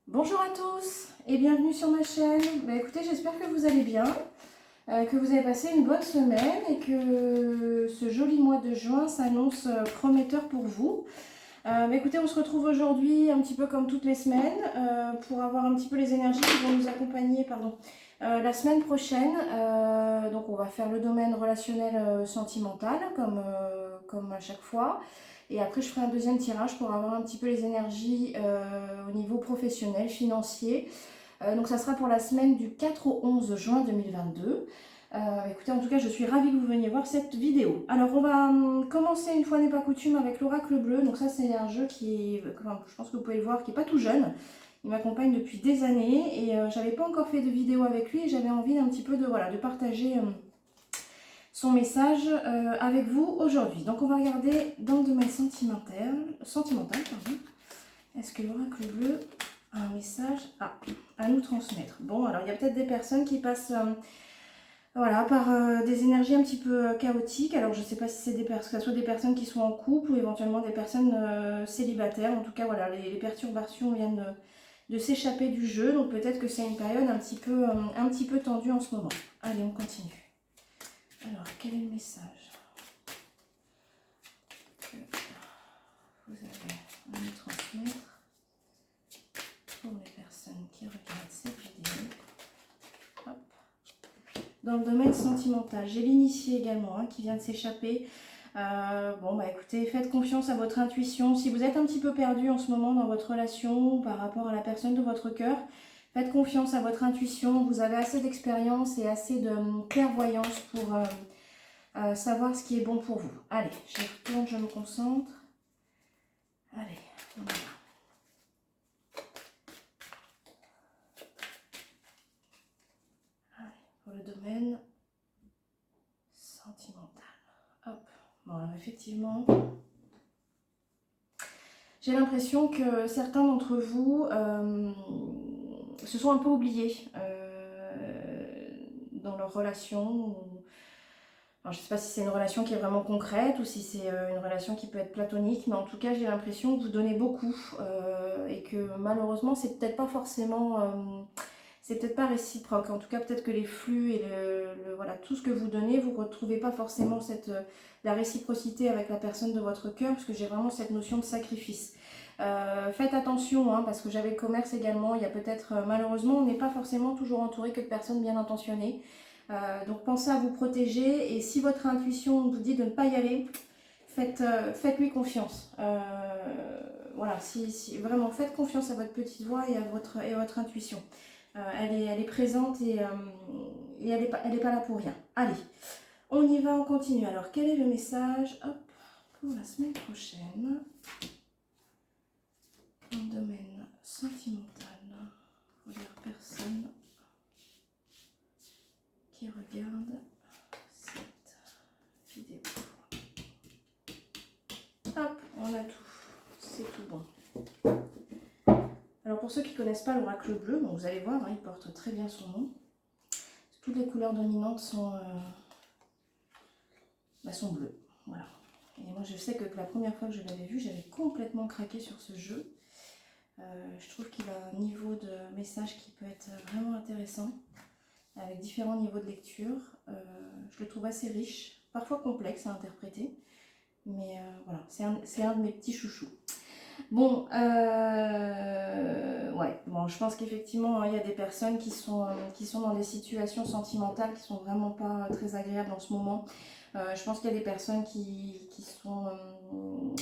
Bonjour à tous et bienvenue sur ma chaîne. Écoutez, j'espère que vous allez bien, que vous avez passé une bonne semaine et que ce joli mois de juin s'annonce prometteur pour vous. Écoutez, on se retrouve aujourd'hui un petit peu comme toutes les semaines pour avoir un petit peu les énergies qui vont nous accompagner la semaine prochaine. Donc on va faire le domaine relationnel sentimental comme à chaque fois. Et après, je ferai un deuxième tirage pour avoir un petit peu les énergies au niveau professionnel, financier. Donc ça sera pour la semaine du 4 au 11 juin 2022. Écoutez, en tout cas, je suis ravie que vous veniez voir cette vidéo. Alors, on va commencer, une fois n'est pas coutume, avec l'oracle bleu. Donc ça, c'est un jeu qui est, enfin, je pense que vous pouvez le voir, qui n'est pas tout jeune. Il m'accompagne depuis des années et j'avais pas encore fait de vidéo avec lui et j'avais envie d'un petit peu de partager son message avec vous aujourd'hui. Donc on va regarder dans le domaine sentimental, pardon. Est-ce que l'oracle bleu a un message à nous transmettre? Bon, alors il y a peut-être des personnes qui passent par des énergies un petit peu chaotiques. Alors je ne sais pas si c'est que ce soit des personnes qui sont en couple ou éventuellement des personnes célibataires. En tout cas, voilà, les perturbations viennent de s'échapper du jeu. Donc peut-être que c'est une période un petit peu tendue en ce moment. Allez, on continue. Alors, quel est le message que vous avez à nous transmettre pour les personnes qui regardent cette vidéo? Hop. Dans le domaine sentimental, j'ai l'initié également qui vient de s'échapper. Écoutez, faites confiance à votre intuition. Si vous êtes un petit peu perdu en ce moment dans votre relation par rapport à la personne de votre cœur, faites confiance à votre intuition. Vous avez assez d'expérience et assez de clairvoyance pour savoir ce qui est bon pour vous. Allez, je retourne, je me concentre. Allez, on y va. Allez, pour le domaine sentimental. Hop. Bon, alors effectivement, j'ai l'impression que certains d'entre vous se sont un peu oubliés dans leur relation. Alors, je ne sais pas si c'est une relation qui est vraiment concrète ou si c'est une relation qui peut être platonique, mais en tout cas, j'ai l'impression que vous donnez beaucoup et que malheureusement, c'est peut-être pas forcément, c'est peut-être pas réciproque. En tout cas, peut-être que les flux et voilà, tout ce que vous donnez, vous ne retrouvez pas forcément la réciprocité avec la personne de votre cœur, parce que j'ai vraiment cette notion de sacrifice. Faites attention, parce que j'avais le commerce également. Il y a peut-être, malheureusement, on n'est pas forcément toujours entouré que de personnes bien intentionnées. Donc pensez à vous protéger et si votre intuition vous dit de ne pas y aller, faites-lui confiance. Voilà, vraiment faites confiance à votre petite voix et à votre intuition. Elle est présente et elle n'est pas là pour rien. Allez, on y va, on continue. Alors quel est le message pour la semaine prochaine dans le domaine sentimental pour les personnes qui regardent cette vidéo? Hop, on a tout. C'est tout bon. Alors pour ceux qui ne connaissent pas l'oracle bleu, bon, vous allez voir, il porte très bien son nom. Toutes les couleurs dominantes sont bleues. Voilà. Et moi je sais que la première fois que je l'avais vu, j'avais complètement craqué sur ce jeu. Je trouve qu'il a un niveau de message qui peut être vraiment intéressant, avec différents niveaux de lecture. Je le trouve assez riche, parfois complexe à interpréter. Mais voilà, c'est un de mes petits chouchous. Bon, je pense qu'effectivement, il y a des personnes qui sont dans des situations sentimentales qui sont vraiment pas très agréables en ce moment. Je pense qu'il y a des personnes qui sont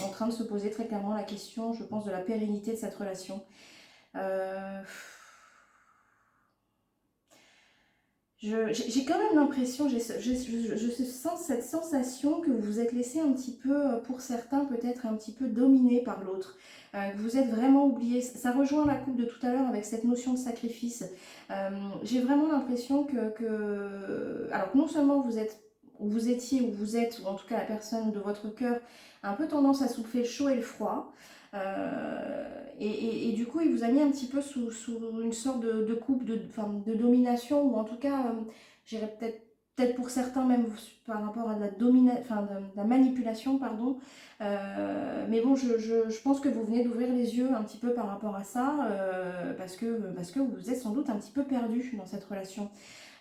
en train de se poser très clairement la question, je pense, de la pérennité de cette relation. J'ai quand même l'impression, je sens cette sensation que vous vous êtes laissé un petit peu, pour certains peut-être un petit peu dominé par l'autre, que vous êtes vraiment oublié. Ça rejoint la coupe de tout à l'heure avec cette notion de sacrifice. J'ai vraiment l'impression alors non seulement vous étiez ou vous êtes, ou en tout cas la personne de votre cœur, a un peu tendance à souffler le chaud et le froid. Et du coup, il vous a mis un petit peu sous une sorte de coupe de domination, ou en tout cas, j'irais peut-être peut-être pour certains même par rapport à de la manipulation, pardon. Mais bon, je pense que vous venez d'ouvrir les yeux un petit peu par rapport à ça, parce que vous êtes sans doute un petit peu perdu dans cette relation.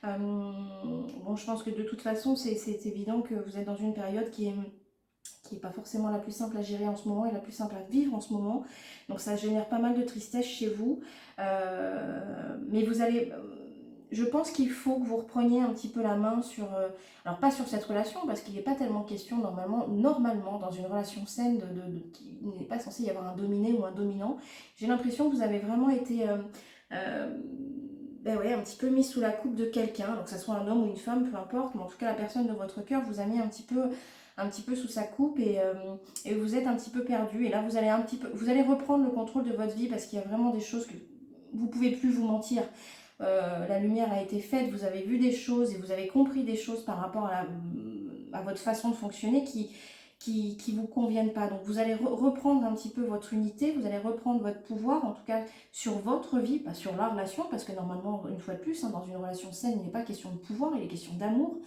Bon, je pense que de toute façon, c'est évident que vous êtes dans une période qui est pas forcément la plus simple à gérer en ce moment et la plus simple à vivre en ce moment. Donc ça génère pas mal de tristesse chez vous. Mais vous allez... Je pense qu'il faut que vous repreniez un petit peu la main sur... alors pas sur cette relation, parce qu'il n'est pas tellement question normalement dans une relation saine, qu'il n'est pas censé y avoir un dominé ou un dominant. J'ai l'impression que vous avez vraiment été... ben ouais, un petit peu mis sous la coupe de quelqu'un, donc que ça soit un homme ou une femme, peu importe, mais en tout cas la personne de votre cœur vous a mis un petit peu sous sa coupe et vous êtes un petit peu perdu. Et là vous allez reprendre le contrôle de votre vie parce qu'il y a vraiment des choses que vous ne pouvez plus vous mentir. La lumière a été faite, vous avez vu des choses et vous avez compris des choses par rapport à votre façon de fonctionner qui vous conviennent pas. Donc vous allez reprendre un petit peu votre unité, vous allez reprendre votre pouvoir, en tout cas sur votre vie, pas sur la relation, parce que normalement, une fois de plus, dans une relation saine, il n'est pas question de pouvoir, il est question d'amour.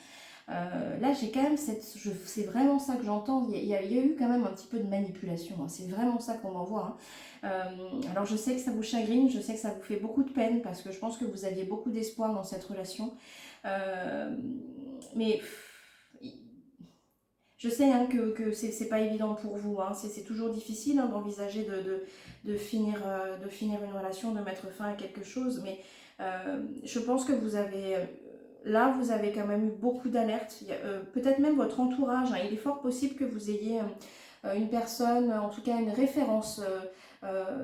Là, j'ai quand même c'est vraiment ça que j'entends. Il y a eu quand même un petit peu de manipulation. Hein. C'est vraiment ça qu'on m'envoie. Hein. Alors, je sais que ça vous chagrine, je sais que ça vous fait beaucoup de peine parce que je pense que vous aviez beaucoup d'espoir dans cette relation. Mais je sais hein, que c'est pas évident pour vous. Hein. C'est toujours difficile hein, d'envisager de finir une relation, de mettre fin à quelque chose. Mais je pense que vous avez quand même eu beaucoup d'alertes. Peut-être même votre entourage. Hein, il est fort possible que vous ayez une personne, en tout cas une référence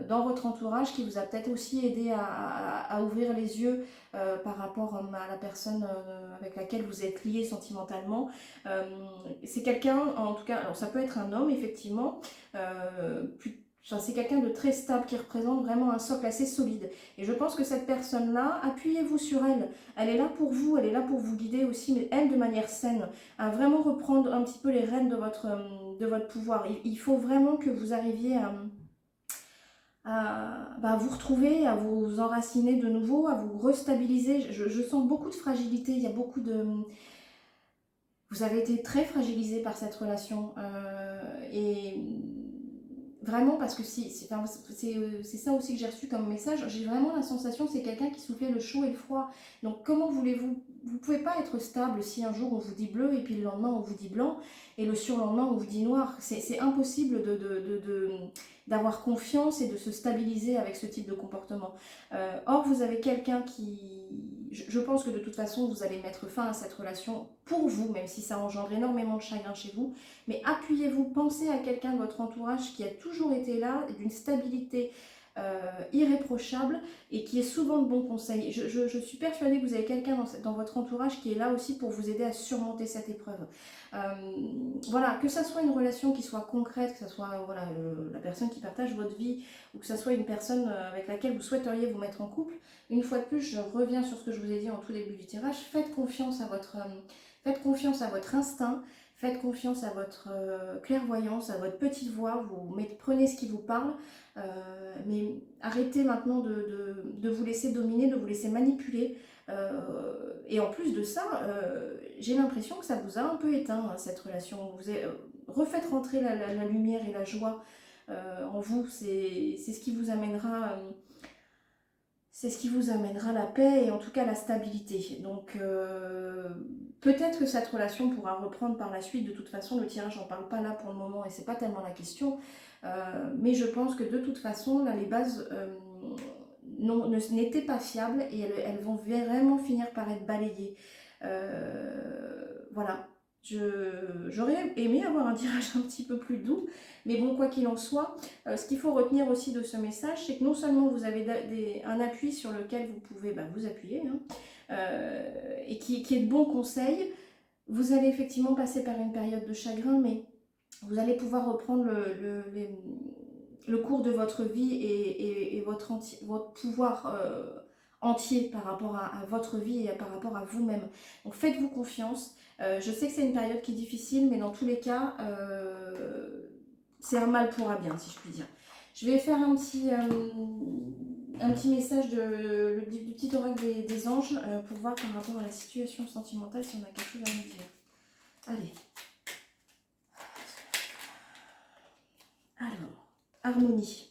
dans votre entourage qui vous a peut-être aussi aidé à ouvrir les yeux par rapport à la personne avec laquelle vous êtes lié sentimentalement. C'est quelqu'un, en tout cas, alors ça peut être un homme effectivement, c'est quelqu'un de très stable qui représente vraiment un socle assez solide. Et je pense que cette personne-là, appuyez-vous sur elle. Elle est là pour vous, elle est là pour vous guider aussi, mais elle de manière saine, à vraiment reprendre un petit peu les rênes de votre pouvoir. Il faut vraiment que vous arriviez à vous retrouver, à vous enraciner de nouveau, à vous restabiliser. Je sens beaucoup de fragilité, il y a beaucoup de... Vous avez été très fragilisé par cette relation et vraiment parce que c'est ça aussi que j'ai reçu comme message. J'ai vraiment la sensation que c'est quelqu'un qui soufflait le chaud et le froid. Donc comment voulez-vous... Vous ne pouvez pas être stable si un jour on vous dit bleu et puis le lendemain on vous dit blanc et le surlendemain on vous dit noir. C'est impossible d'avoir confiance et de se stabiliser avec ce type de comportement. Or vous avez quelqu'un qui... Je pense que de toute façon vous allez mettre fin à cette relation pour vous, même si ça engendre énormément de chagrin chez vous. Mais appuyez-vous, pensez à quelqu'un de votre entourage qui a toujours été là, d'une stabilité irréprochable et qui est souvent de bons conseils. Je suis persuadée que vous avez quelqu'un dans votre entourage qui est là aussi pour vous aider à surmonter cette épreuve. Voilà, que ça soit une relation qui soit concrète, que ce soit voilà, la personne qui partage votre vie ou que ce soit une personne avec laquelle vous souhaiteriez vous mettre en couple, une fois de plus, je reviens sur ce que je vous ai dit en tout début du tirage, faites confiance à votre instinct. Faites confiance à votre clairvoyance, à votre petite voix, prenez ce qui vous parle, mais arrêtez maintenant de vous laisser dominer, de vous laisser manipuler. Et en plus de ça, j'ai l'impression que ça vous a un peu éteint, hein, cette relation. Refaites rentrer la lumière et la joie en vous, c'est ce qui vous amènera... c'est ce qui vous amènera la paix et en tout cas la stabilité. Donc peut-être que cette relation pourra reprendre par la suite. De toute façon, le tirage, j'en parle pas là pour le moment et c'est pas tellement la question. Mais je pense que de toute façon, là, les bases n'étaient pas fiables et elles vont vraiment finir par être balayées. Voilà. J'aurais aimé avoir un tirage un petit peu plus doux, mais bon, quoi qu'il en soit, ce qu'il faut retenir aussi de ce message, c'est que non seulement vous avez un appui sur lequel vous pouvez vous appuyer, hein, et qui est de bons conseils, vous allez effectivement passer par une période de chagrin, mais vous allez pouvoir reprendre le cours de votre vie et votre pouvoir entier par rapport à votre vie et par rapport à vous-même. Donc faites-vous confiance. Je sais que c'est une période qui est difficile, mais dans tous les cas, c'est un mal pour un bien, si je puis dire. Je vais faire un petit un petit message du petit oracle des anges pour voir par rapport à la situation sentimentale si on a quelque chose à nous dire. Allez. Alors, harmonie.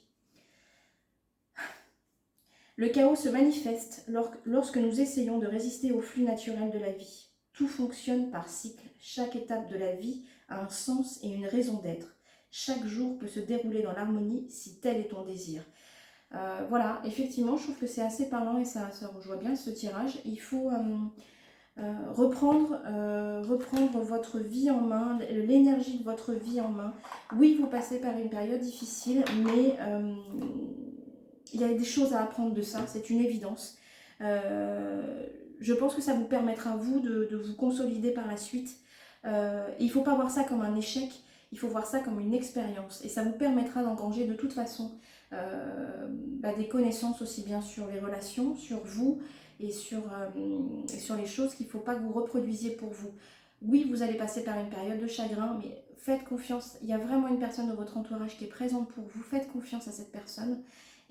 Le chaos se manifeste lorsque nous essayons de résister au flux naturel de la vie. Tout fonctionne par cycle. Chaque étape de la vie a un sens et une raison d'être. Chaque jour peut se dérouler dans l'harmonie si tel est ton désir. Voilà, effectivement, je trouve que c'est assez parlant et ça rejoint bien ce tirage. Il faut reprendre votre vie en main, l'énergie de votre vie en main. Oui, vous passez par une période difficile, mais il y a des choses à apprendre de ça, c'est une évidence. Je pense que ça vous permettra, vous, de vous consolider par la suite. Il ne faut pas voir ça comme un échec, il faut voir ça comme une expérience. Et ça vous permettra d'engranger de toute façon des connaissances aussi bien sur les relations, sur vous et sur les choses qu'il ne faut pas que vous reproduisiez pour vous. Oui, vous allez passer par une période de chagrin, mais faites confiance. Il y a vraiment une personne de votre entourage qui est présente pour vous. Faites confiance à cette personne.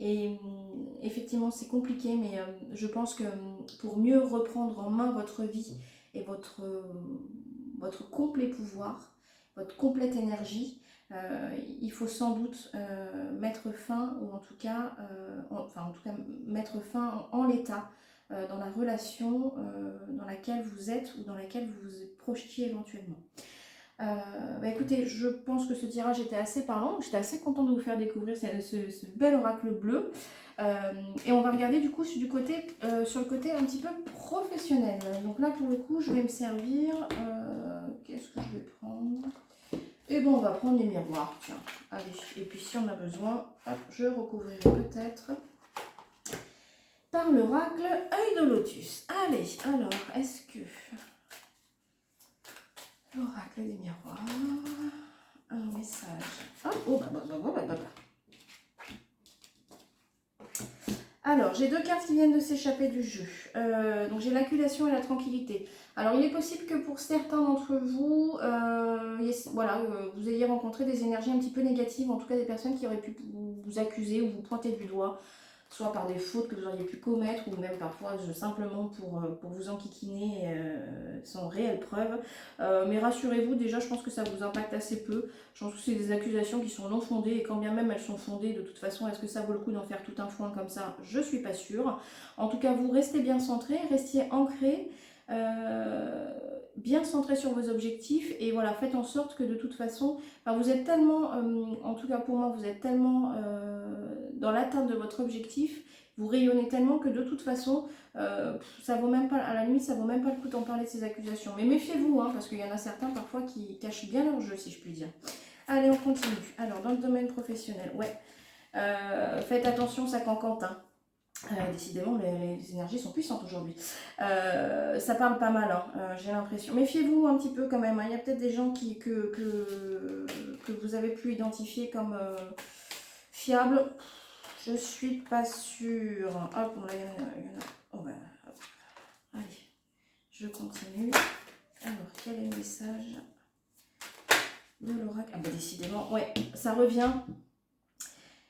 Et effectivement, c'est compliqué, mais je pense que pour mieux reprendre en main votre vie et votre complet pouvoir, votre complète énergie, il faut sans doute mettre fin, ou en tout cas mettre fin en l'état dans la relation dans laquelle vous êtes ou dans laquelle vous vous projetiez éventuellement. Écoutez, je pense que ce tirage était assez parlant. J'étais assez contente de vous faire découvrir ce bel oracle bleu. Et on va regarder du coup sur le côté un petit peu professionnel. Donc là, pour le coup, je vais me servir. Qu'est-ce que je vais prendre? Et bon, on va prendre les miroirs. Tiens, allez. Et puis si on a besoin, hop, je recouvrirai peut-être par l'oracle œil de lotus. Allez, alors, est-ce que l'oracle des miroirs, un message. Alors, j'ai deux cartes qui viennent de s'échapper du jeu. Donc, j'ai l'acculation et la tranquillité. Alors, il est possible que pour certains d'entre vous, vous ayez rencontré des énergies un petit peu négatives, en tout cas des personnes qui auraient pu vous accuser ou vous pointer du doigt, soit par des fautes que vous auriez pu commettre, ou même parfois simplement pour vous enquiquiner sans réelle preuve. Mais rassurez-vous, déjà, je pense que ça vous impacte assez peu. Je pense que c'est des accusations qui sont non fondées, et quand bien même elles sont fondées, de toute façon, est-ce que ça vaut le coup d'en faire tout un foin comme ça? Je suis pas sûre. En tout cas, vous restez bien centré, restiez ancré, bien centré sur vos objectifs, et voilà, faites en sorte que de toute façon, vous êtes tellement, en tout cas pour moi, vous êtes tellement dans l'atteinte de votre objectif, vous rayonnez tellement que de toute façon, ça vaut même pas, à la limite, ça vaut même pas le coup d'en parler de ces accusations. Mais méfiez-vous, parce qu'il y en a certains parfois qui cachent bien leur jeu, si je puis dire. Allez, on continue. Alors, dans le domaine professionnel, faites attention, ça cancante, hein. Décidément, les énergies sont puissantes aujourd'hui. Ça parle pas mal, j'ai l'impression. Méfiez-vous un petit peu quand même. Il y a peut-être des gens que vous avez pu identifier comme fiables. Je suis pas sûre. Hop, bon, là, il y en a. Oh, hop. Allez, je continue. Alors, quel est le message de l'oracle? Décidément, ça revient.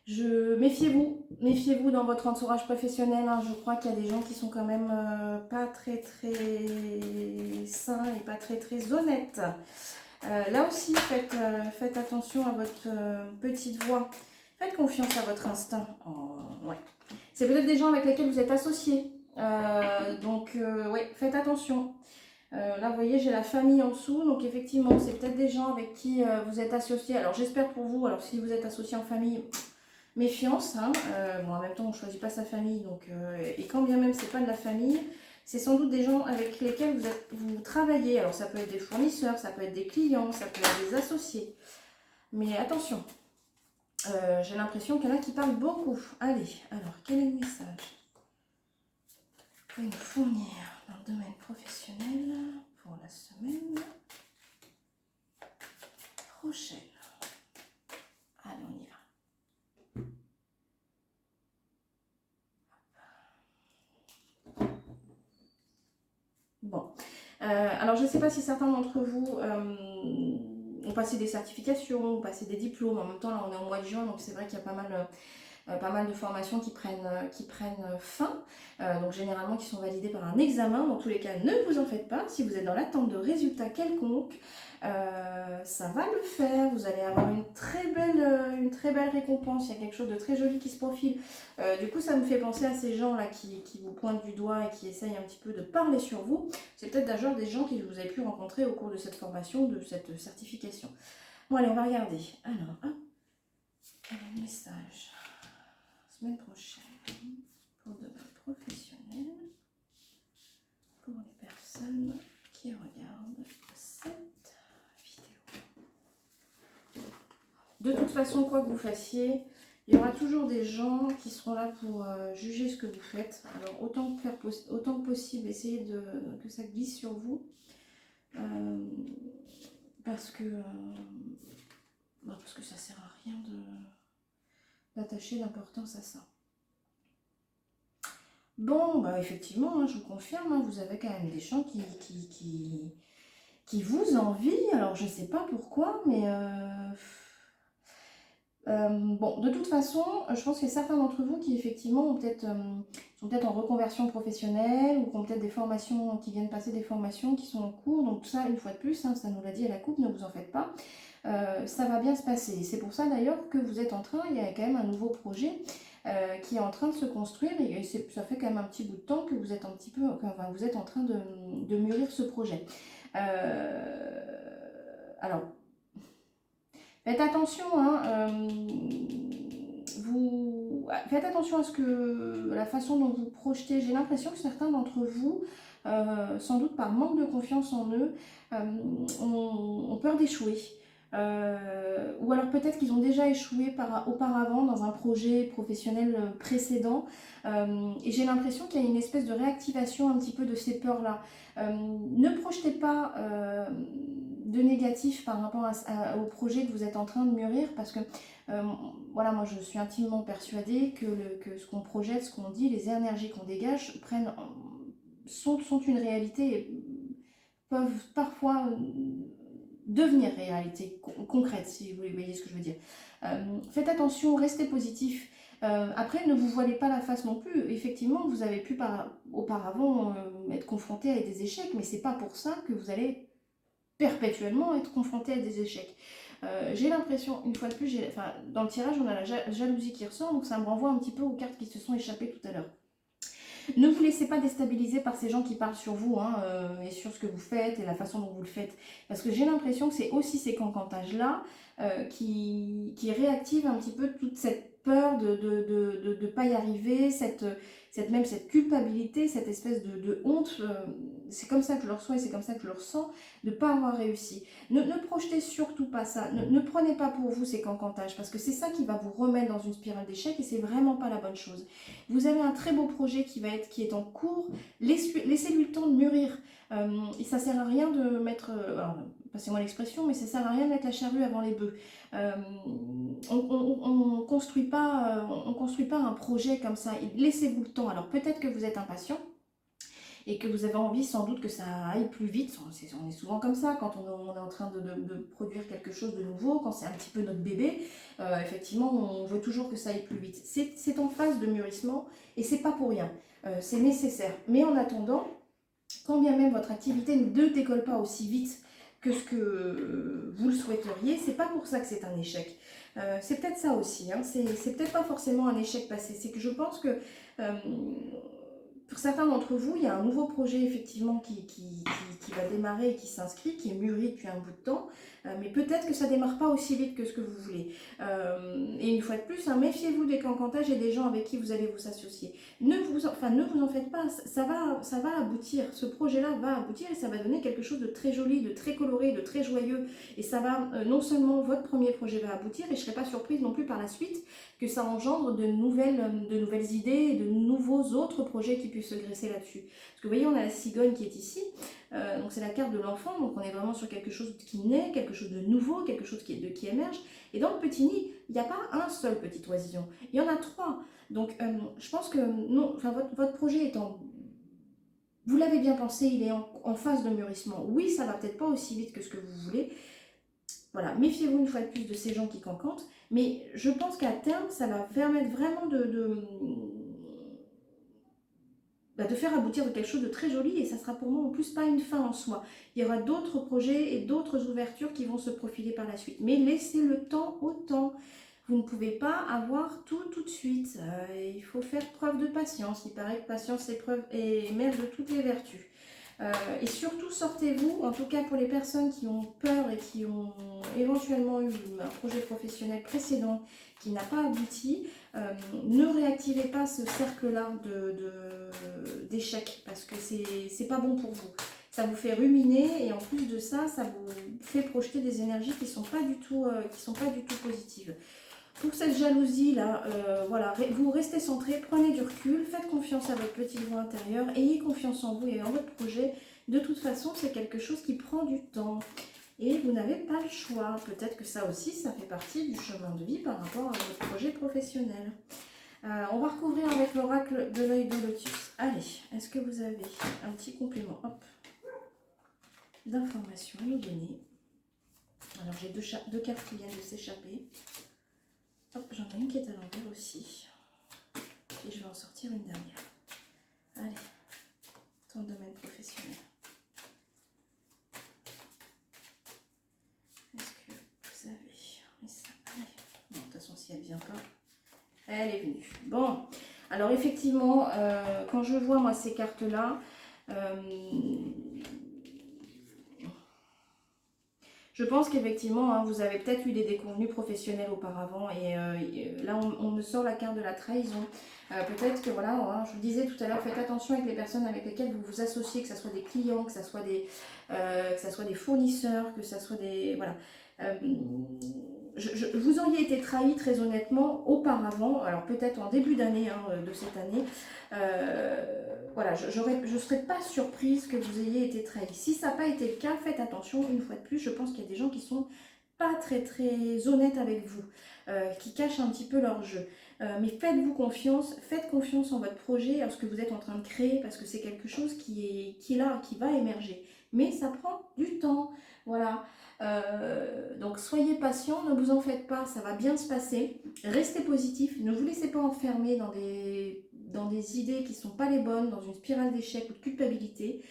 Méfiez-vous dans votre entourage professionnel. Je crois qu'il y a des gens qui sont quand même pas très sains et pas très honnêtes. Là aussi, faites attention à votre petite voix. Faites confiance à votre instinct. C'est peut-être des gens avec lesquels vous êtes associés. Faites attention. Là, vous voyez, j'ai la famille en dessous. Donc, effectivement, c'est peut-être des gens avec qui vous êtes associés. Alors, j'espère pour vous. Alors, si vous êtes associés en famille, méfiance. En même temps, on ne choisit pas sa famille. Donc, et quand bien même, c'est pas de la famille, c'est sans doute des gens avec lesquels vous travaillez. Alors, ça peut être des fournisseurs, ça peut être des clients, ça peut être des associés. Mais attention. J'ai l'impression qu'il y en a qui parlent beaucoup. Allez, alors, quel est le message que vous pouvez nous fournir dans le domaine professionnel pour la semaine prochaine? Allez, on y va. Bon. Alors, je ne sais pas si certains d'entre vous ont passé des certifications, ont passé des diplômes. En même temps, là, on est au mois de juin, donc c'est vrai qu'il y a pas mal pas mal de formations qui prennent fin, donc généralement qui sont validées par un examen. Dans tous les cas, ne vous en faites pas. Si vous êtes dans l'attente de résultats quelconques, ça va le faire. Vous allez avoir une très belle récompense. Il y a quelque chose de très joli qui se profile. Du coup, ça me fait penser à ces gens-là qui vous pointent du doigt et qui essayent un petit peu de parler sur vous. C'est peut-être d'ailleurs des gens que vous avez pu rencontrer au cours de cette formation, de cette certification. Bon, allez, on va regarder. Alors, hop, un message. Semaine prochaine, pour le domaine professionnel, pour les personnes qui regardent cette vidéo. De toute façon, quoi que vous fassiez, il y aura toujours des gens qui seront là pour juger ce que vous faites. Alors, autant que possible, essayez que ça glisse sur vous. Parce que ça sert à rien d'attacher l'importance à ça. Bon, bah effectivement, hein, je vous confirme, hein, vous avez quand même des gens qui vous envient. Alors je sais pas pourquoi, mais bon, de toute façon, je pense qu'il y a certains d'entre vous qui effectivement sont peut-être en reconversion professionnelle ou qui ont peut-être des formations, qui viennent passer des formations qui sont en cours. Donc ça, une fois de plus, hein, ça nous l'a dit à la coupe, ne vous en faites pas. Ça va bien se passer. C'est pour ça d'ailleurs que vous êtes en train, il y a quand même un nouveau projet qui est en train de se construire et ça fait quand même un petit bout de temps que vous êtes vous êtes en train de mûrir ce projet. Alors, faites attention, hein, faites attention à la façon dont vous projetez. J'ai l'impression que certains d'entre vous, sans doute par manque de confiance en eux, ont peur d'échouer. Ou alors peut-être qu'ils ont déjà échoué auparavant dans un projet professionnel précédent et j'ai l'impression qu'il y a une espèce de réactivation un petit peu de ces peurs-là. Ne projetez pas de négatif par rapport au projet que vous êtes en train de mûrir parce que voilà, moi je suis intimement persuadée que ce qu'on projette, ce qu'on dit, les énergies qu'on dégage sont une réalité et peuvent parfois devenir réalité concrète, si vous voyez ce que je veux dire. Faites attention, restez positif. Après, ne vous voilez pas la face non plus. Effectivement, vous avez pu auparavant être confronté à des échecs, mais c'est pas pour ça que vous allez perpétuellement être confronté à des échecs. J'ai l'impression, une fois de plus, dans le tirage, on a la jalousie qui ressort, donc ça me renvoie un petit peu aux cartes qui se sont échappées tout à l'heure. Ne vous laissez pas déstabiliser par ces gens qui parlent sur vous hein, et sur ce que vous faites et la façon dont vous le faites. Parce que j'ai l'impression que c'est aussi ces cancantages-là qui réactivent un petit peu toute cette peur de ne pas y arriver, cette culpabilité, cette espèce de honte. C'est comme ça que je le reçois et c'est comme ça que je le ressens, de ne pas avoir réussi. Ne projetez surtout pas ça. Ne prenez pas pour vous ces cancantages parce que c'est ça qui va vous remettre dans une spirale d'échec et c'est vraiment pas la bonne chose. Vous avez un très beau projet qui est en cours, laissez-lui le temps de mûrir. Et ça sert à rien de mettre, passez-moi l'expression, mais ça sert à rien de mettre la charrue avant les bœufs. On construit pas un projet comme ça. Laissez-vous le temps. Alors peut-être que vous êtes impatient et que vous avez envie sans doute que ça aille plus vite. On est souvent comme ça quand on est en train de produire quelque chose de nouveau, quand c'est un petit peu notre bébé. Effectivement, on veut toujours que ça aille plus vite. C'est en phase de mûrissement et c'est pas pour rien. C'est nécessaire. Mais en attendant, quand bien même votre activité ne décolle pas aussi vite que ce que vous le souhaiteriez, c'est pas pour ça que c'est un échec. C'est peut-être ça aussi, hein. C'est peut-être pas forcément un échec passé, c'est que je pense que pour certains d'entre vous, il y a un nouveau projet effectivement qui va démarrer et qui s'inscrit, qui est mûri depuis un bout de temps, mais peut-être que ça ne démarre pas aussi vite que ce que vous voulez. Et une fois de plus, hein, méfiez-vous des cancantages et des gens avec qui vous allez vous associer. Ne vous en faites pas, ça va aboutir, ce projet-là va aboutir et ça va donner quelque chose de très joli, de très coloré, de très joyeux. Et ça va, non seulement votre premier projet va aboutir, et je ne serai pas surprise non plus par la suite que ça engendre de nouvelles idées et de nouveaux autres projets qui puissent se graisser là-dessus. Parce que vous voyez, on a la cigogne qui est ici, donc c'est la carte de l'enfant, donc on est vraiment sur quelque chose qui naît, quelque chose de nouveau, quelque chose qui émerge. Et dans le petit nid, il n'y a pas un seul petit oisillon, il y en a 3. Donc je pense que non, votre projet est vous l'avez bien pensé, il est en phase de mûrissement. Oui, ça va peut-être pas aussi vite que ce que vous voulez, voilà, méfiez-vous une fois de plus de ces gens qui cancantent, mais je pense qu'à terme, ça va permettre vraiment de faire aboutir de quelque chose de très joli et ça sera pour moi en plus pas une fin en soi. Il y aura d'autres projets et d'autres ouvertures qui vont se profiler par la suite. Mais laissez le temps au temps. Vous ne pouvez pas avoir tout de suite. Il faut faire preuve de patience. Il paraît que patience est mère de toutes les vertus. Et surtout, sortez-vous, en tout cas pour les personnes qui ont peur et qui ont éventuellement eu un projet professionnel précédent qui n'a pas abouti, ne réactivez pas ce cercle-là d'échecs parce que c'est pas bon pour vous. Ça vous fait ruminer et en plus de ça, ça vous fait projeter des énergies qui sont pas du tout positives. Pour cette jalousie-là, voilà, vous restez centré, prenez du recul, faites confiance à votre petite voix intérieure, ayez confiance en vous et en votre projet. De toute façon, c'est quelque chose qui prend du temps et vous n'avez pas le choix. Peut-être que ça aussi, ça fait partie du chemin de vie par rapport à votre projet professionnel. On va recouvrir avec l'oracle de l'œil de lotus. Allez, est-ce que vous avez un petit complément d'informations à nous donner? Alors, j'ai deux cartes qui viennent de s'échapper. Hop, j'en ai une qui est à l'envers aussi. Et je vais en sortir une dernière. Allez, ton domaine professionnel. Est-ce que vous avez ça? Allez. Bon, de toute façon, si elle ne vient pas, elle est venue. Bon, alors effectivement, quand je vois moi ces cartes-là, je pense qu'effectivement, hein, vous avez peut-être eu des déconvenus professionnels auparavant et là, on me sort la carte de la trahison. Peut-être que, voilà, hein, je vous disais tout à l'heure, faites attention avec les personnes avec lesquelles vous vous associez, que ce soit des clients, que ce soit des fournisseurs, que ce soit des... Voilà. Vous auriez été trahi très honnêtement auparavant, alors peut-être en début d'année, hein, de cette année. Voilà, je ne serais pas surprise que vous ayez été trahi. Si ça n'a pas été le cas, faites attention, une fois de plus, je pense qu'il y a des gens qui sont pas très honnêtes avec vous, qui cachent un petit peu leur jeu. Mais faites-vous confiance, faites confiance en votre projet, en ce que vous êtes en train de créer, parce que c'est quelque chose qui est là, qui va émerger. Mais ça prend du temps, voilà. Donc soyez patient, ne vous en faites pas, ça va bien se passer. Restez positif, ne vous laissez pas enfermer dans des idées qui ne sont pas les bonnes, dans une spirale d'échec ou de culpabilité.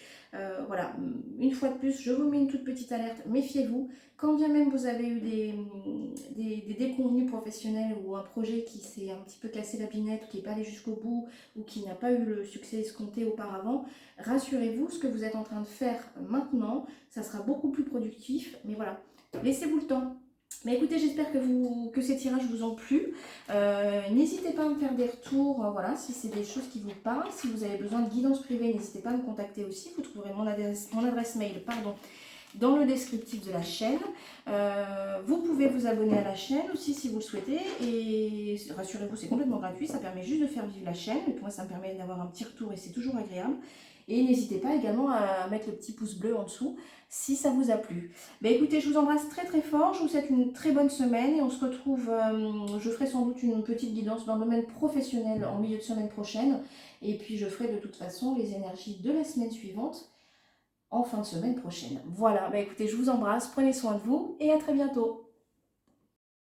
Voilà, une fois de plus, je vous mets une toute petite alerte, méfiez-vous. Quand bien même vous avez eu des déconvenus professionnels ou un projet qui s'est un petit peu cassé la binette, qui n'est pas allé jusqu'au bout ou qui n'a pas eu le succès escompté auparavant, rassurez-vous, ce que vous êtes en train de faire maintenant, ça sera beaucoup plus productif. Mais voilà, laissez-vous le temps. Mais écoutez, j'espère que ces tirages vous ont plu. N'hésitez pas à me faire des retours, voilà, si c'est des choses qui vous parlent. Si vous avez besoin de guidance privée, n'hésitez pas à me contacter aussi. Vous trouverez mon adresse mail, dans le descriptif de la chaîne. Vous pouvez vous abonner à la chaîne aussi si vous le souhaitez. Et rassurez-vous, c'est complètement gratuit. Ça permet juste de faire vivre la chaîne. Et pour moi, ça me permet d'avoir un petit retour et c'est toujours agréable. Et n'hésitez pas également à mettre le petit pouce bleu en dessous si ça vous a plu. Bah écoutez, je vous embrasse très fort, je vous souhaite une très bonne semaine et on se retrouve, je ferai sans doute une petite guidance dans le domaine professionnel en milieu de semaine prochaine. Et puis je ferai de toute façon les énergies de la semaine suivante en fin de semaine prochaine. Voilà, bah écoutez, je vous embrasse, prenez soin de vous et à très bientôt.